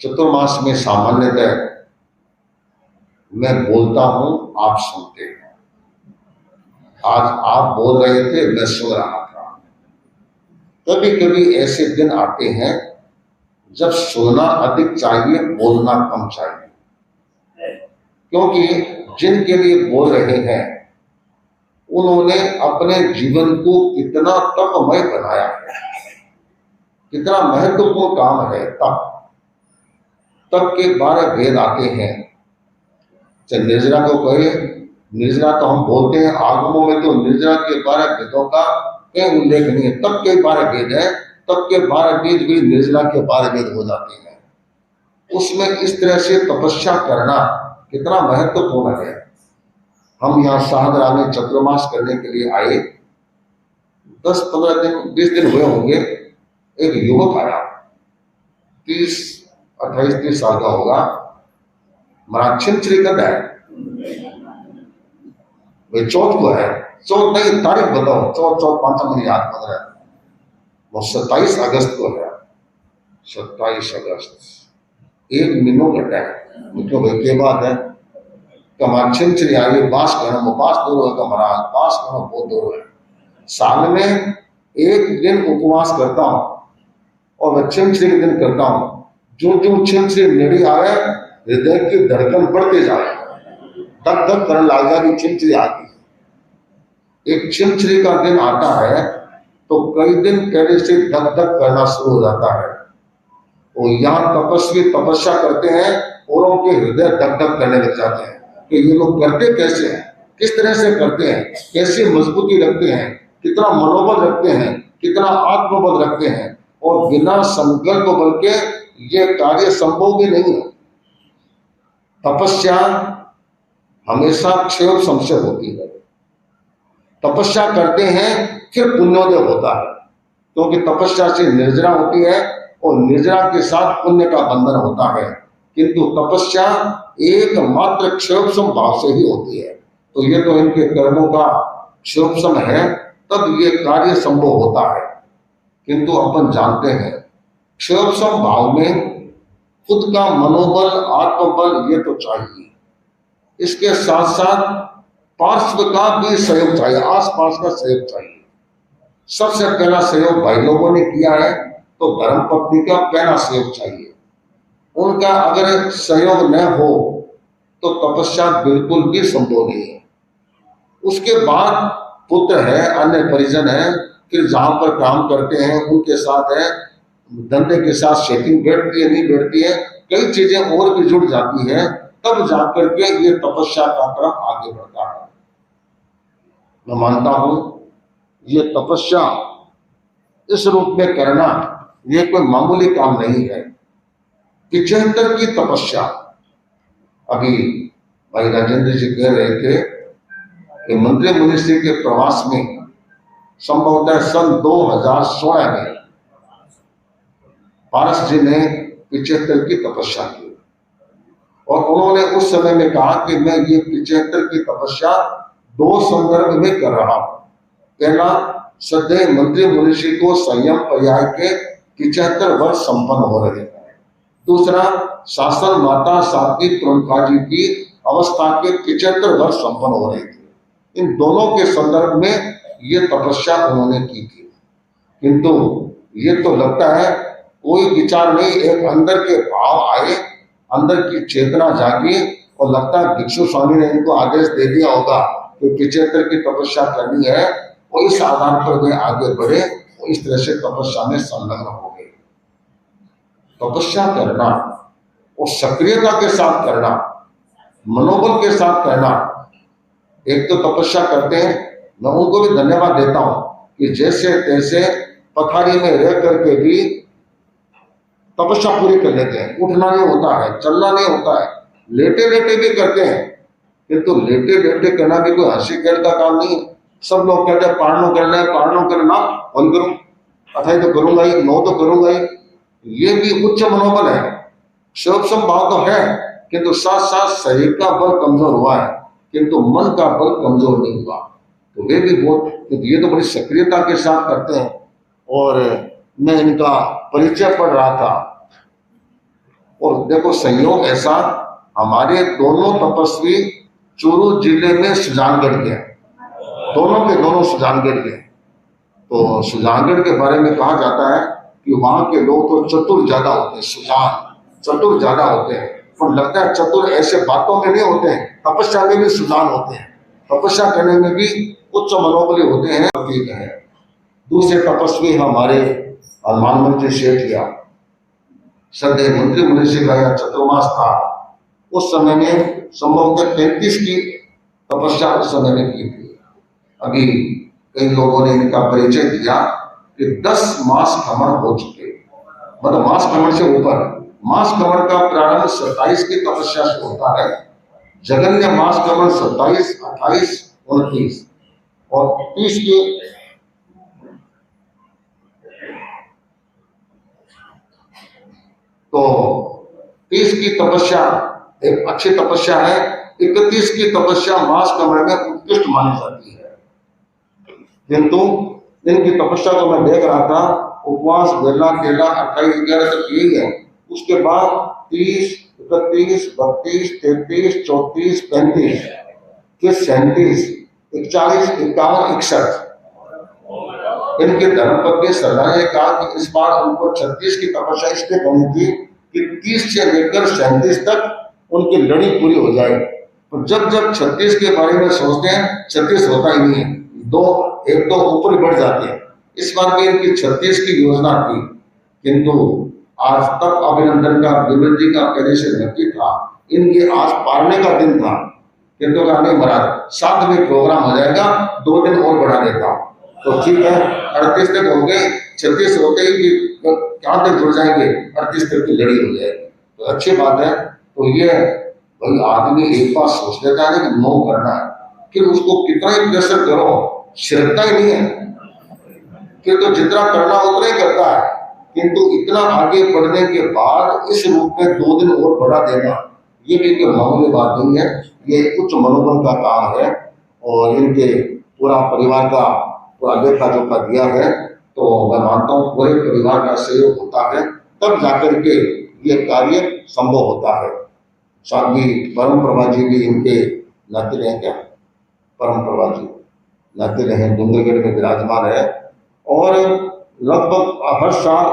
चतुर्मास में सामान्यतः मैं बोलता हूं, आप सुनते हैं। आज आप बोल रहे थे, मैं सुन रहा था। कभी कभी ऐसे दिन आते हैं जब सुनना अधिक चाहिए, बोलना कम चाहिए। क्योंकि जिनके लिए बोल रहे हैं उन्होंने अपने जीवन को कितना तपमय बनाया है, कितना महत्वपूर्ण काम है। तप के 12 भेद आते हैं। चाहे निर्जरा को कहे, निर्जरा तो हम बोलते हैं, आगमों में तो निर्जरा के 12 भेदों का कहीं उल्लेख नहीं है। तप के 12 भेद है, तप के 12 भेद भी निर्जरा के 12 भेद हो जाते हैं। उसमें इस तरह से तपस्या करना कितना महत्वपूर्ण है। हम यहाँ शाहदरा में चतुर्मास करने के लिए आए। 10-15 दिन 20 दिन हुए होंगे। एक युवक आया, 28-30 साल का होगा। हमारा छिंचरी कद है, वे चौथ को है। चौथ नहीं, तारीख बताओ। चौथ 5 मुझे याद पड़ रहा है। वो 27 अगस्त को है। 27 अगस्त 1 महीनों घटा है। मतलब के बाद है कमार छिंचरी आई। बास करो, बास दूर है कमरा, बास करो बहुत दूर है। साल में 1 दिन उपवास करता हूं और वह छिंचरी के दिन करता हूं। जो जो छिंचरी नेड़ी आए, हृदय की धड़कन बढ़ते जाए, धक धक करने लग जाए। छिंचरी आती है, एक छिंचरी का दिन आता है तो कई दिन पहले से धक धक करना शुरू हो जाता है। और यहाँ तपस्वी तपस्या करते हैं, औरों के हृदय धक धक करने लग जाते हैं कि ये लोग करते कैसे हैं, किस तरह से करते हैं, कैसे मजबूती रखते हैं, कितना मनोबल रखते हैं, कितना आत्मबल रखते हैं। और बिना संकल्प बल के ये कार्य संभव भी नहीं है। तपस्या हमेशा क्षय संशय होती है। तपस्या करते हैं फिर पुण्योदय होता है, क्योंकि तपस्या से निर्जरा होती है और निर्जरा के साथ पुण्य का बंधन होता है। किंतु तपस्या एकमात्र क्षयोपशम भाव से ही होती है। तो ये तो इनके कर्मों का क्षयोपशम है, तब ये कार्य संभव होता है। किंतु अपन जानते हैं क्षयोपशम भाव में खुद का मनोबल, आत्मबल ये तो चाहिए। इसके साथ साथ पार्श्व का भी सहयोग चाहिए, आसपास का सहयोग चाहिए। सबसे पहला सहयोग भाई लोगों ने किया है तो धर्मपत्नी का पहला सहयोग चाहिए। उनका अगर सहयोग न हो तो तपस्या बिल्कुल भी संभव नहीं है। उसके बाद पुत्र है, अन्य परिजन है, फिर जहां पर काम करते हैं उनके साथ है, धंधे के साथ सेटिंग बैठती है नहीं बैठती है, कई चीजें और भी जुड़ जाती है, तब जाकर के ये तपस्या का क्रम आगे बढ़ता है। मैं मानता हूं ये तपस्या इस रूप में करना ये कोई मामूली काम नहीं है। 75 की तपस्या। अभी भाई राजेंद्र जी कह रहे थे कि मंत्री मुनिषि के प्रवास में संभवतः सन 2016 में पारस जी ने 75 की तपस्या की और उन्होंने उस समय में कहा कि मैं ये 75 की तपस्या 2 संदर्भ में कर रहा हूं। पहला, श्रद्धेय मंत्री मुनिषि को संयम पर्याय के 75 वर्ष संपन्न हो रहे हैं। दूसरा, शासन माता साध्वी प्रमुखा जी की अवस्था के 75 वर्ष संपन्न हो रहे थे। इन दोनों के संदर्भ में ये तपस्या उन्होंने की थी। किंतु ये तो लगता है कोई विचार नहीं, एक अंदर के भाव आए, अंदर की चेतना जागी और लगता है भिक्षु स्वामी ने इनको आदेश दे दिया होगा कि 75 की तपस्या करनी है और इस आधार पर वे आगे बढ़े और इस तरह से तपस्या में संलग्न हो गए। तपस्या करना और सक्रियता के साथ करना, मनोबल के साथ करना। एक तो तपस्या करते हैं, मैं उनको भी धन्यवाद देता हूं कि जैसे तैसे पथारी में रह करके भी तपस्या पूरी कर लेते हैं। उठना नहीं होता है, चलना नहीं होता है, लेटे लेटे भी करते हैं। किंतु लेटे लेटे करना भी कोई हंसी खेल का काम नहीं है। सब लोग कहते हैं पारणों करना है, पारणों करना, बंद करूं, अथाई तो करूंगा ही, नो तो करूंगा ही। ये भी उच्च मनोबल है, क्षयोपशम भाव तो है, किंतु साथ साथ शरीर का बल कमजोर हुआ है, किंतु मन का बल कमजोर नहीं हुआ। तो वे भी बहुत, ये तो बड़ी सक्रियता के साथ करते हैं। और मैं इनका परिचय पढ़ रहा था, और देखो संयोग ऐसा, हमारे दोनों तपस्वी चूरू जिले में सुजानगढ़ के, दोनों के दोनों सुजानगढ़ के। तो सुजानगढ़ के बारे में कहा जाता है कि वहां के लोग तो चतुर ज्यादा होते हैं, सुजान चतुर ज्यादा होते हैं। पर लगता है चतुर ऐसे बातों में नहीं होते हैं, तपस्या में भी सुजान होते हैं, तपस्या करने में भी उच्च मनोबली होते हैं। ठीक है। दूसरे तपस्वी हमारे हनुमान मंत्री सेठिया, सदैव मंत्री मनुष्य का यह चतुर्मास था। उस समय में संभवतः 35 की तपस्या उस समय में की थी। अभी कई लोगों ने इनका परिचय दिया कि 10 मास भ्रमण हो चुके, मतलब मास भ्रमण से ऊपर। मास भ्रमण का प्रारंभ 27 की तपस्या से होता है। जगन्य मास भ्रमण 27, 28, 29 और 30 की तो 30 की तपस्या एक अच्छी तपस्या है। 31 की तपस्या मास भ्रमण में उत्कृष्ट मानी जाती है। किंतु इनकी तपस्या को मैं देख रहा था, उपवास बेला केला 28, 11 तक यही है। उसके बाद 30, 31, 32, 33, 34, 35, फिर 37, 41, 51, 61 इनके धर्मपत्नी सरदार ने कहा कि इस बार उनको 36 की तपस्या इसलिए करनी थी कि 30 से लेकर 37 तक उनकी लड़ी पूरी हो जाए। तो जब जब 36 के बारे में सोचते हैं, 36 होता ही नहीं है, एक दो ऊपर बढ़ जाते हैं। इस बार भी इनकी 36 की योजना थी, किंतु आज तक अभिनंदन का विमल जी का पहले से नक्की था। इनके आज पारने का दिन था, किंतु कहा नहीं महाराज 7 में प्रोग्राम हो जाएगा, 2 दिन और बढ़ा देता हूँ। तो ठीक है, 38 तक हो गए, 36 होते ही कहां तक जुड़ जाएंगे, 38 तक की लड़ी हो जाएगी। तो अच्छी बात है। तो ये भाई आदमी एक बार सोच लेता है कि नो करना है, फिर उसको कितना ही प्रेशर करो, श्रद्धा ही नहीं है, फिर तो जितना करना उतना ही करता है। किंतु इतना आगे बढ़ने के बाद इस रूप में 2 दिन और बढ़ा देना, ये भी कोई मामूली बात नहीं है। ये उच्च मनोबल का काम है और इनके पूरा परिवार का पूरा लेखा जोखा दिया है। तो मैं मानता हूँ पूरे परिवार का सहयोग होता है, तब जाकर के ये कार्य संभव होता है। स्वामी परम प्रभा जी भी इनके नाते रहे क्या, परम प्रभा जी नाते रहे, डूंगरगढ़ में विराजमान है और लगभग हर साल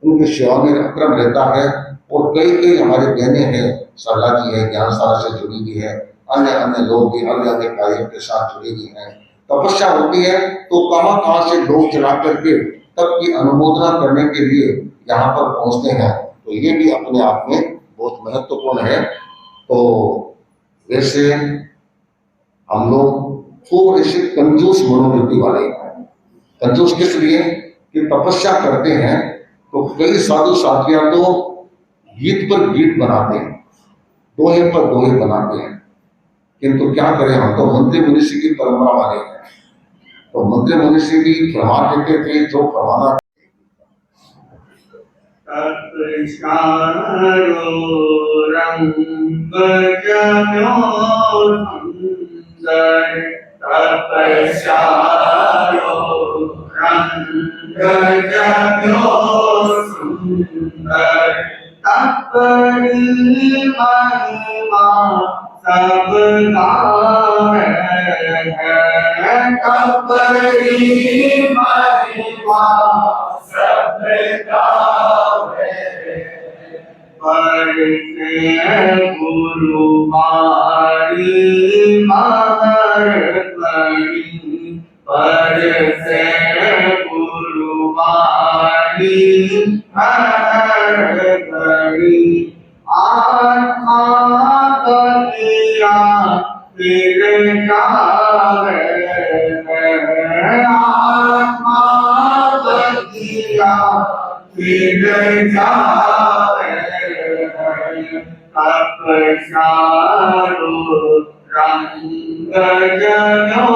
उनकी सेवा में अक्रम रहता है। और कई कई हमारे बहनें हैं, सरला जी है, ज्ञानशाला से जुड़ी हुई है, अन्य अन्य लोग भी अन्य अन्य कार्यों के साथ जुड़ी हुई हैं। तपस्या होती है तो कहां कहां से लोग चला करके तब की अनुमोदना करने के लिए यहाँ पर पहुंचते हैं। तो ये भी अपने आप में बहुत महत्वपूर्ण है। तो वैसे हम लोग थोड़े से कंजूस मनोवृत्ति वाले हैं। कंजूस किस लिए कि तपस्या करते हैं तो कई साधु साथियां तो गीत पर गीत बनाते हैं, दोहे पर दोहे बनाते हैं, किंतु क्या करें, हम तो मंत्री मनुष्य की परंपरा वाले हैं। तो मंत्री मनुष्य भी फरमा देते थे जो फरमाना। सब गावे हैं कपड़ी महिमा सब गावे, परसे गुरु मारी मगर करी, परसे गुरु मारी मगर करी। आत्मा बलिया फिर जावे, आत्मा बलिया फिर जावे, तपस्यारो रंग जनो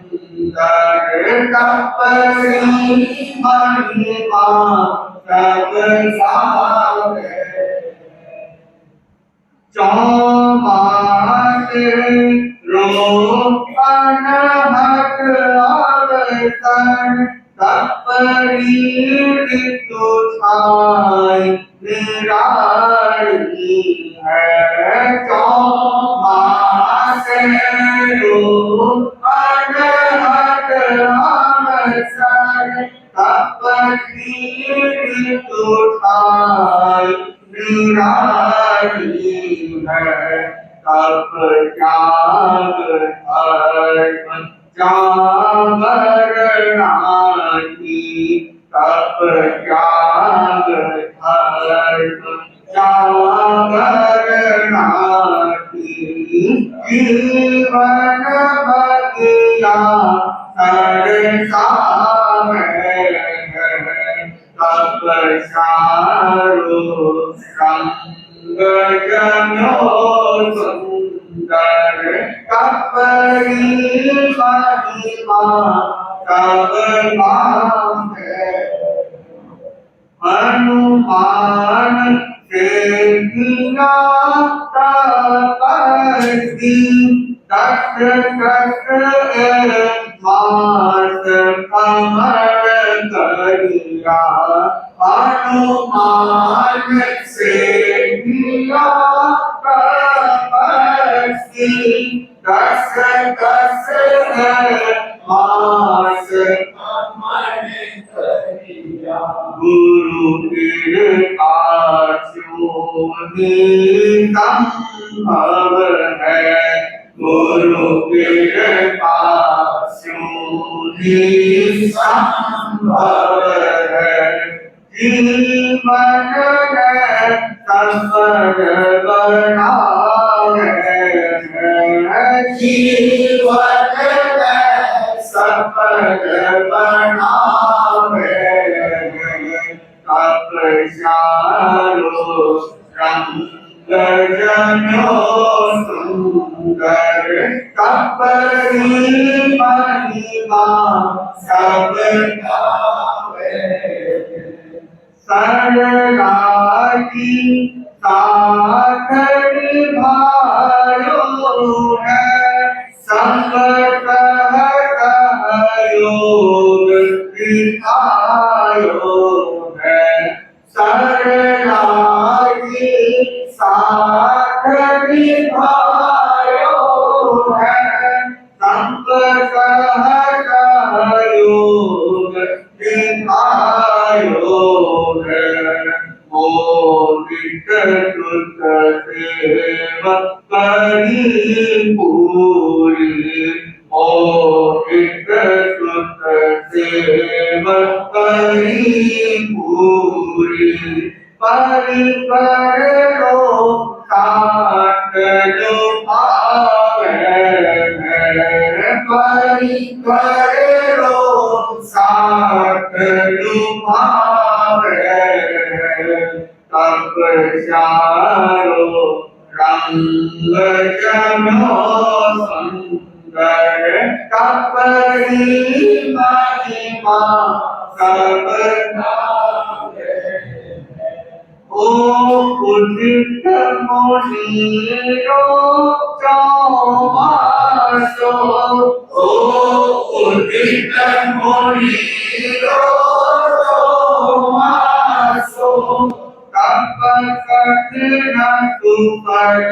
सुंदर, तपसी महिमा सब सावे। चौमास रोपन हट अवसर, तपरी ऋतु छाई निराली है चौमास रूप अनहद अवसर तपस्वी ऋतुठाई निराली है तप त्याग धर्म जागरणाती तप त्याग धर्म जागरणाती जीवन बगिया सरसावे तप सारो संग जनो सुंदर कपरी महिमा सब मांगे हनुमान से किया तपस्वी दस दस मास कमर करिया हनुमान से किया तपस्वी दस दस मास कमर करिया गुरु कृपा संभव है गुरु कृपा संभव है जीवन सफल बनावे जीवन सफल बनावे तप सारो रंग जनो सुंदर कपरी महिमा सब गावे सरलाजी साधन भारो है संग सहयोग दिखायो है सरलाजी साधन भारो है संग सहयोग दिखायो है मोहित सुत सेवक करी पूरी मोहित सुत सेवक करी पूरी परि करो साथ जो पावे परि करो साथ जो पावे तप सारो रंग जनो सुंदर कपरी महिमा सब गावे ओ उदित मुनीरो चौमासो ओ उदित मुनीरो चौमासो तप कठिन सुपद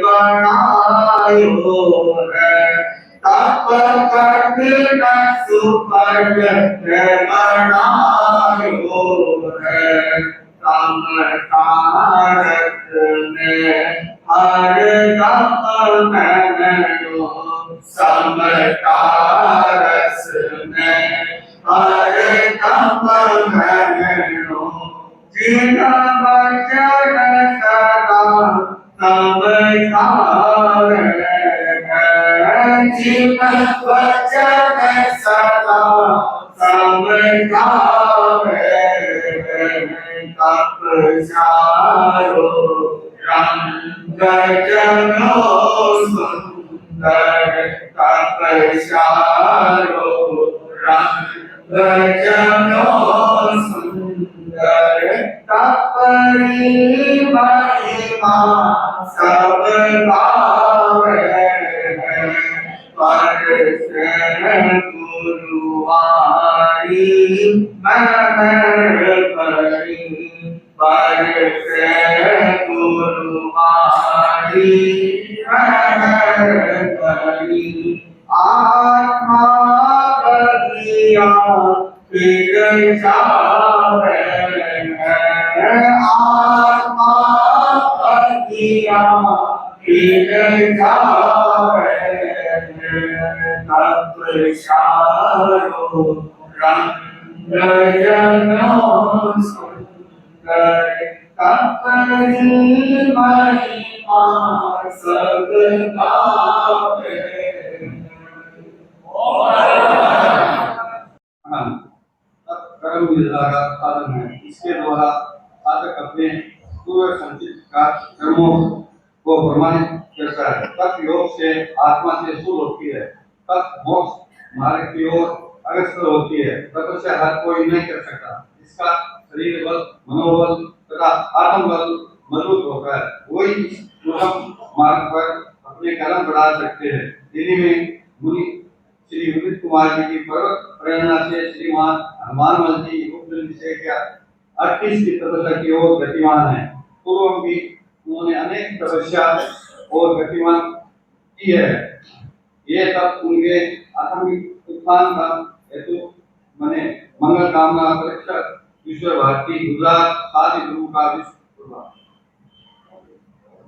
बनायो है तप कठिन सुपद बनायो है समकारत में हर दम मैनो समकारस में हर दम मैनो जिन वचन सदा समझावे जिन वचन सदा समझावे तप सारो रंग जनो सुंदर तप सारो रंग जनो सुंदर तपरी महिमा सब गावे पर गुरुवारी महर करी बरसे गुरु मारी करी आत्मा बगिया फिर जावे आत्मा बगिया फिर जावे तप चारो रंग जनो सुंदर तपनी महिमा सब गावे कर्म विधारा साधन है। इसके द्वारा साधक अपने पूर्व संचित कर्मों को प्रमाणित करता है। तत् योग से आत्मा से शुद्ध होती है। तत् मोक्ष मार्ग की ओर अग्रसर होती है। तपस्या हर कोई नहीं कर सकता। इसका शरीर बल, मनोबल तथा आत्मबल मजबूत होता है। वही दुर्गम मार्ग पर अपने कदम बढ़ा सकते हैं। दिल्ली में मुनि श्री विपिन कुमार जी की प्रेरणा से श्रीमान हनुमान मल जी से क्या 38 की तपस्या की ओर गतिमान है। पूर्व भी उन्होंने अनेक तपस्या और गतिमान की है। ये सब उनके आत्मिक उत्थान का हेतु बने। मंगल कामना परीक्षा विश्व भारती गुजरात आदि गुरु का विश्व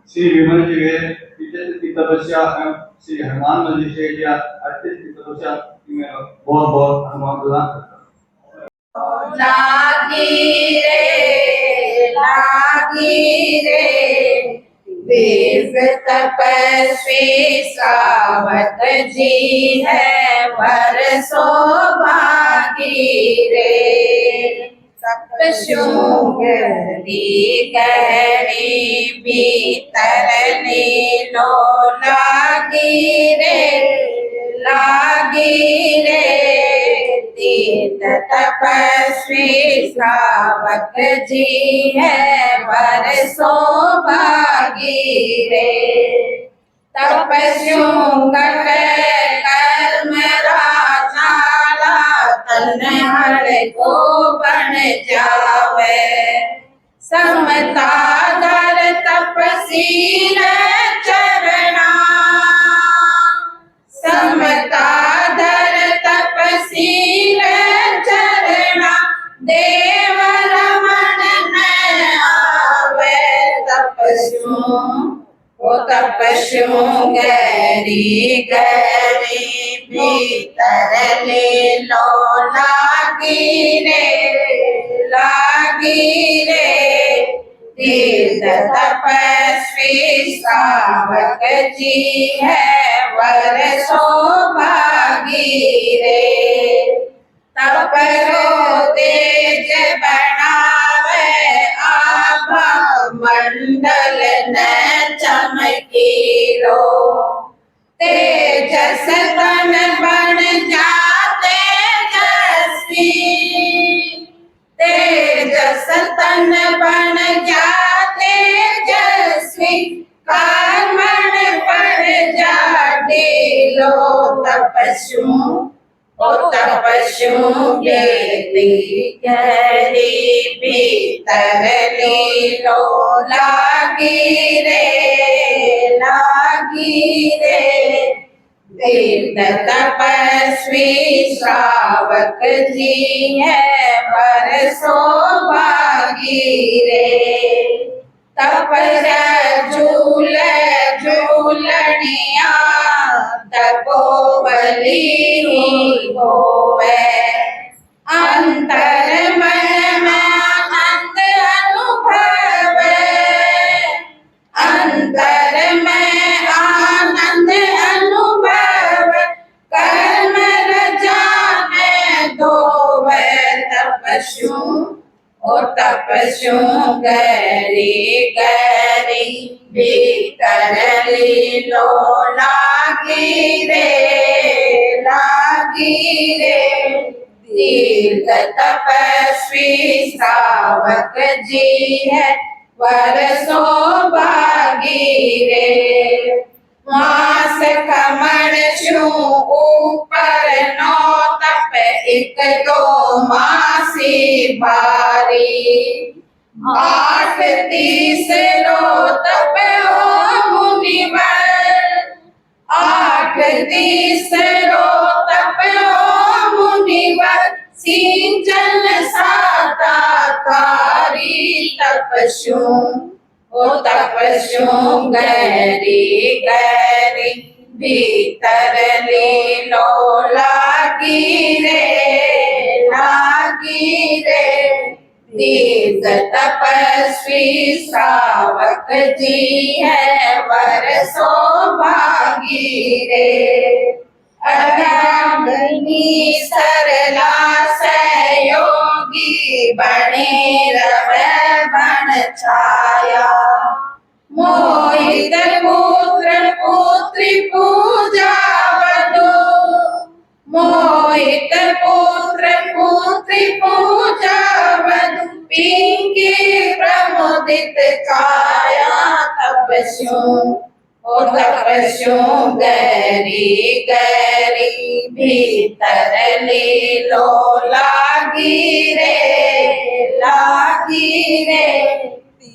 श्री विमल जी वे की तपस्या श्री हनुमान जी से किया 38 की तपस्या में बहुत बहुत हनुमान प्रदान करता लागी रे दिव्य तपस्वी सावक जी है वर्षो भागी रे तपस्युगरी गहरी भीतर नीलो लागी रे तीर्थ तपस्वी श्रावक जी है वर्षो भागी रे तपस्युगत कर्म राजाला तन हर को बन जावे समता धर तपसील चरणा समता धर तपसील चरणा देव रमण न आवे तपस्यु गरी भीतर लीलो लागी रे तीर्थ तपस्वी श्रावक जी है वर्षो भागी रे तपरो तेज बनावे आभा मंडल न चमकीलो तेजस तन बन जाते तेजस्वी तेजस तन बन जाते तेजस्वी कर्मण पर जा ढीलो तपस्यु गेती गहरी भीतर लीलो लागी रे तीर्थ तपस्वी श्रावक जी है वर्षो भागी रे तपस्या झूलनिया तपोबली होवे अंतर मन में आनंद अनुभव अंतर में आनंद अनुभव कर्म रजा में धोवे तपस्यु गरी भीतर लीलो लागी रे दीर्घ तपस्वी श्रावक जी है वर्षो भागी रे मास कमण छू ऊपर नो तप एक दो मासी बारी आठ तीसरो तप हो मुनिवर, आठ तीसरो तप हो मुनिवर, सिंचन साता कारी तपस्यु, ओ तपस्यु गहरी गहरी भीतर लीलो लागी रे दीर्घ तपस्वी श्रावक जी है बरसों भागी रे। अरंगनी सरला सहयोगी बने रवे बन छाया, मोहित पुत्र पुत्री पूजा बधु, मोहित पुत्र पुत्री पूजा बधु, पिंकी प्रमुदित काया तपस्यु, ओ तपस्यु गहरी गहरी भीतर लीलो लागी रे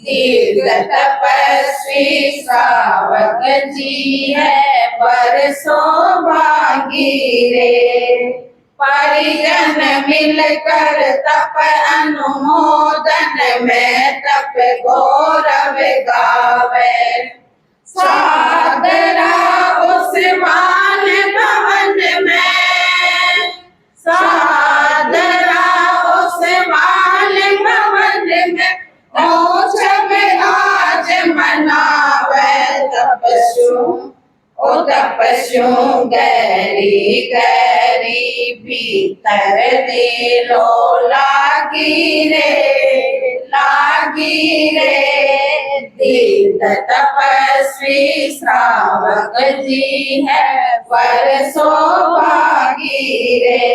दीर्घ तपस्वी श्रावक जी है बरसों भागी रे। परिजन मिलकर तप अनुमोदन में तप गौरव गावे, सादरा उस मान भवन में, सादरा उस मान भवन में मोक्ष आज मनावे तपस्यु, ओ तपस्यु गहरी गहरी भीतर दिलो लागी रे दीर्घ तपस्वी श्रावक जी है बरसों भागी रे।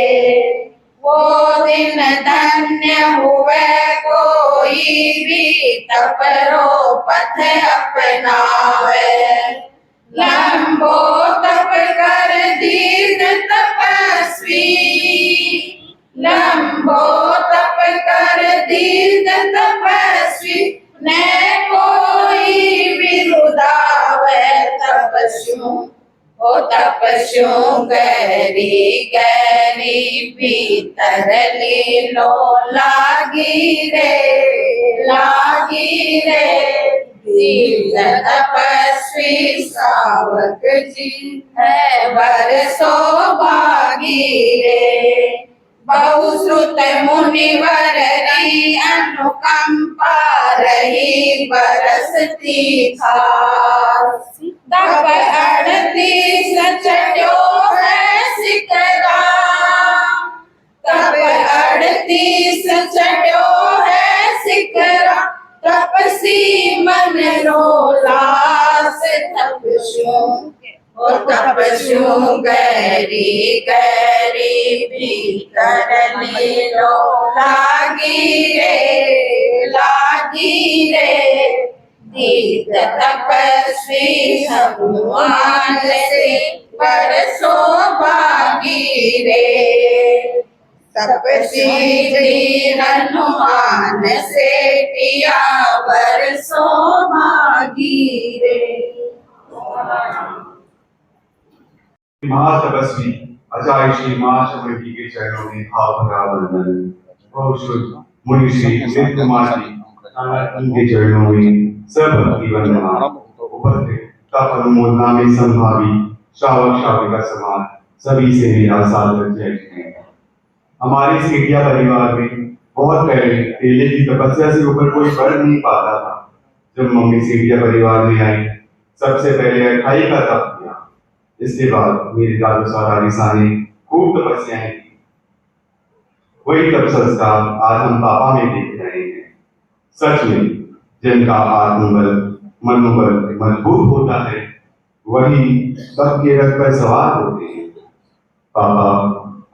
वो दिन धन्य हुए कोई भी तपरो पथ अपनावे, लंबो तप कर दीर्घ तपस्वी, लंबो तप कर दीर्घ तपस्वी, न कोई विरुदावे तपस्यु, ओ तपस्यु गहरी गहरी भीतर लीलो लागी रे दीर्घ तपस्वी श्रावक जी है बरसों भागी रे। बहुश्रुत मुनिवर री अनुकंपा रही बरसती खास, तब 38 चढ़ो है शिखरा, तब 38 चढ़ो है शिखरा, तपसी मन रोलास तपस्यु, ओ तपस्यु गहरी गहरी भीतर लीलो लागी रे दीर्घ तपस्वी हनुमान से बरसों भागी रे। तपस्वी जी हनुमान से किया बरसों भागी रे। महातपस्वी आचार्य श्री महाशबरी के चरणों में भाव भरा वंदन। बहुश्रुत मुनि श्री सुमित कुमार जी उनके चरणों में सब भक्ति वंदना। उपस्थित तप अनुमोदना में संभावी श्रावक श्राविका समान सभी से मेरा सादर जय है। हमारे सेठिया परिवार में बहुत पहले तेले की तपस्या से ऊपर कोई बढ़ नहीं पाता था। जब मम्मी सेठिया परिवार में आई, सबसे पहले 28 का तप किया। इसके बाद मेरे दादू सारा ने खूब तपस्याएं की। वही तप संस्कार आज हम पापा में देख रहे हैं। सच में जिनका आत्मबल मनोबल मजबूत होता है, वही तप के रथ पर सवार होते हैं। पापा,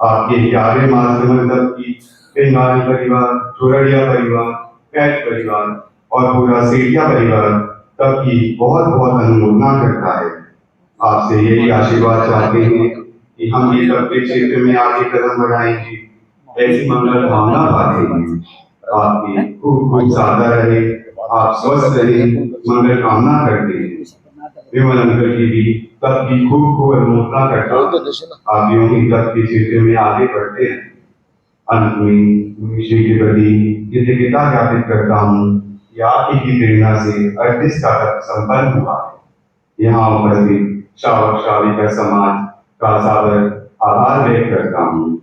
आपके 11वें मासमल तप की पिंगारी परिवार, चोरड़िया परिवार, कैट परिवार और पूरा सेठिया परिवार तप की बहुत बहुत अनुमोदना करता है। आपसे यही आशीर्वाद चाहते हैं कि हम ये तप के क्षेत्र में आगे कदम बढ़ाएंगे, ऐसी मंगल भावना पाते हैं। आपकी खूब खूब सादा रहे, आप स्वस्थ रहे, मंगल कामना करते हैं। विमल अंकल की भी तब की खूब खूब अनुमोदना करता हूं। आप यूं ही तब के क्षेत्र में आगे बढ़ते हैं। अंत में विषय के प्रति कृतज्ञता ज्ञापित करता हूँ कि आप ही की प्रेरणा से 38 का तक संपन्न हुआ है। यहाँ उपस्थित श्रावक श्राविका समाज का सादर आभार व्यक्त करता हूँ।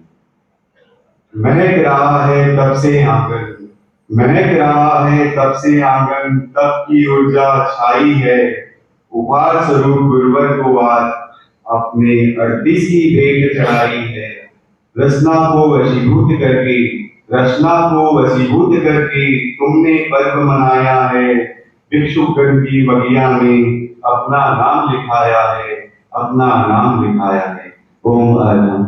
महक रहा है तब से आंगन, महक रहा है तब से आंगन, तब की ऊर्जा छाई है। उपहार स्वरूप गुरुवर को आज अपने 38 की भेंट चढ़ाई है। रचना को वशीभूत करके, रचना को वशीभूत करके तुमने पर्व मनाया है। भिक्षुकगण की बगिया में अपना नाम लिखाया है, अपना नाम लिखाया है। ओम अरहम।